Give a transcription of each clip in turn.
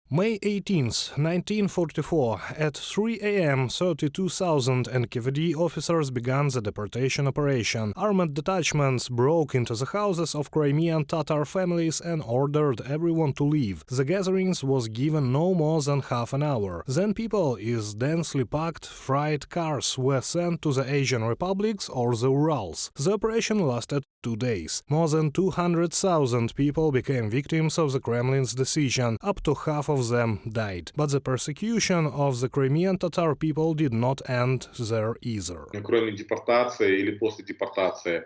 May 18, 1944, at 3 a.m., 32,000 NKVD officers began the deportation operation. Armed detachments broke into the houses of Crimean Tatar families and ordered everyone to leave. The gatherings was given no more than half an hour. Then people in densely packed freight cars were sent to the Asian republics or the Urals. The operation lasted 2 days. More than 200,000 people became victims of the Kremlin's decision. Up to half of them died. But the persecution of the Crimean Tatar people did not end there either.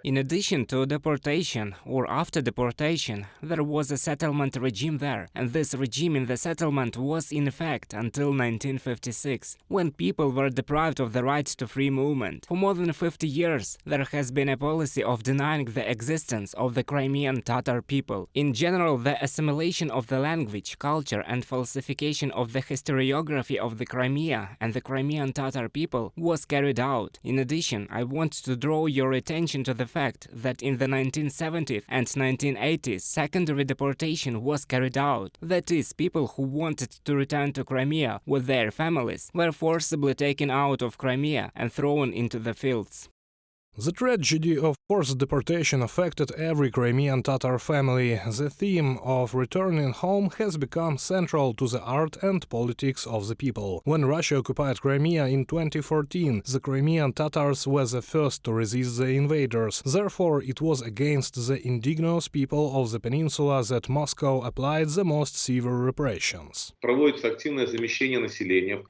In addition to deportation or after deportation, there was a settlement regime there, and this regime in the settlement was in effect until 1956, when people were deprived of the right to free movement. For more than 50 years, there has been a policy of denying the existence of the Crimean Tatar people. In general, the assimilation of the language, culture, and falsification of the historiography of the Crimea and the Crimean Tatar people was carried out. In addition, I want to draw your attention to the fact that in the 1970s and 1980s, secondary deportation was carried out. That is, people who wanted to return to Crimea with their families were forcibly taken out of Crimea and thrown into the fields. The tragedy of forced deportation affected every Crimean Tatar family. The theme of returning home has become central to the art and politics of the people. When Russia occupied Crimea in 2014, the Crimean Tatars were the first to resist the invaders. Therefore, it was against the indigenous people of the peninsula that Moscow applied the most severe repressions.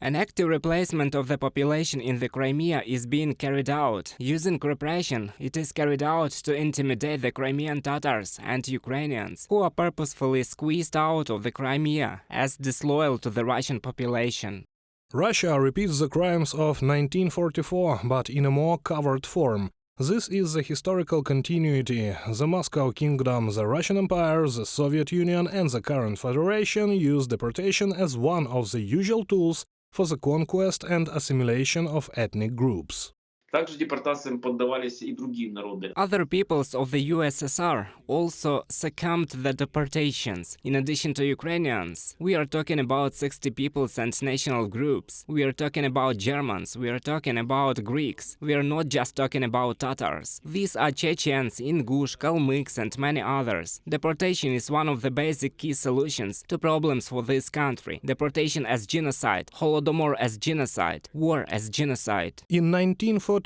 An active replacement of the population in the Crimea is being carried out. Using repression, it is carried out to intimidate the Crimean Tatars and Ukrainians, who are purposefully squeezed out of the Crimea as disloyal to the Russian population. Russia repeats the crimes of 1944, but in a more covered form. This is the historical continuity. The Moscow Kingdom, the Russian Empire, the Soviet Union and the current Federation use deportation as one of the usual tools for the conquest and assimilation of ethnic groups. Также депортациям поддавались и другие народы. Other peoples of the USSR also succumbed to the deportations. In addition to Ukrainians, we are talking about 60 peoples and national groups. We are talking about Germans, we are talking about Greeks. We are not just talking about Tatars. These are Chechens, Ingush, Kalmyks and many others. Deportation is one of the basic key solutions to problems for this country. Deportation as genocide, Holodomor as genocide, war as genocide. In 1944,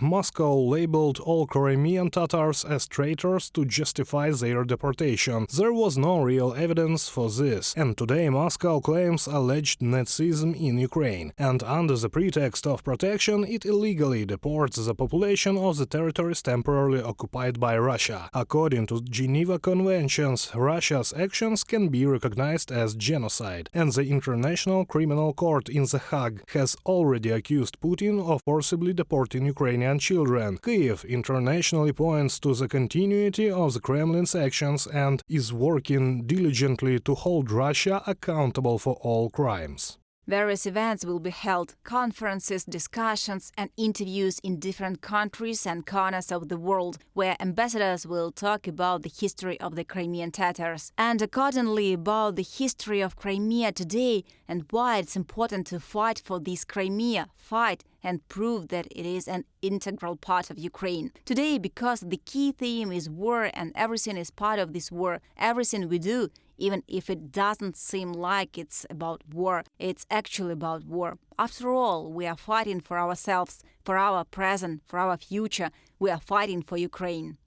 Moscow labeled all Crimean Tatars as traitors to justify their deportation. There was no real evidence for this, and today Moscow claims alleged Nazism in Ukraine, and under the pretext of protection, it illegally deports the population of the territories temporarily occupied by Russia. According to Geneva Conventions, Russia's actions can be recognized as genocide, and the International Criminal Court in The Hague has already accused Putin of forcibly deporting Ukrainian children. Kyiv internationally points to the continuity of the Kremlin's actions and is working diligently to hold Russia accountable for all crimes. Various events will be held, conferences, discussions and interviews in different countries and corners of the world, where ambassadors will talk about the history of the Crimean Tatars and accordingly about the history of Crimea today and why it's important to fight for this Crimea, fight and prove that it is an integral part of Ukraine. Today, because the key theme is war and everything is part of this war, everything we do, even if it doesn't seem like it's about war, it's actually about war. After all, we are fighting for ourselves, for our present, for our future. We are fighting for Ukraine.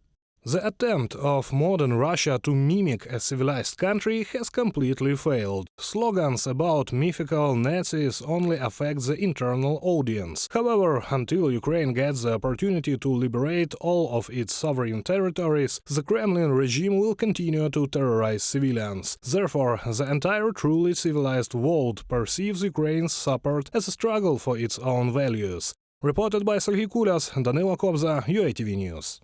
The attempt of modern Russia to mimic a civilized country has completely failed. Slogans about mythical Nazis only affect the internal audience. However, until Ukraine gets the opportunity to liberate all of its sovereign territories, the Kremlin regime will continue to terrorize civilians. Therefore, the entire truly civilized world perceives Ukraine's support as a struggle for its own values. Reported by Serhiy Kulyas, Danilo Kobza, UATV News.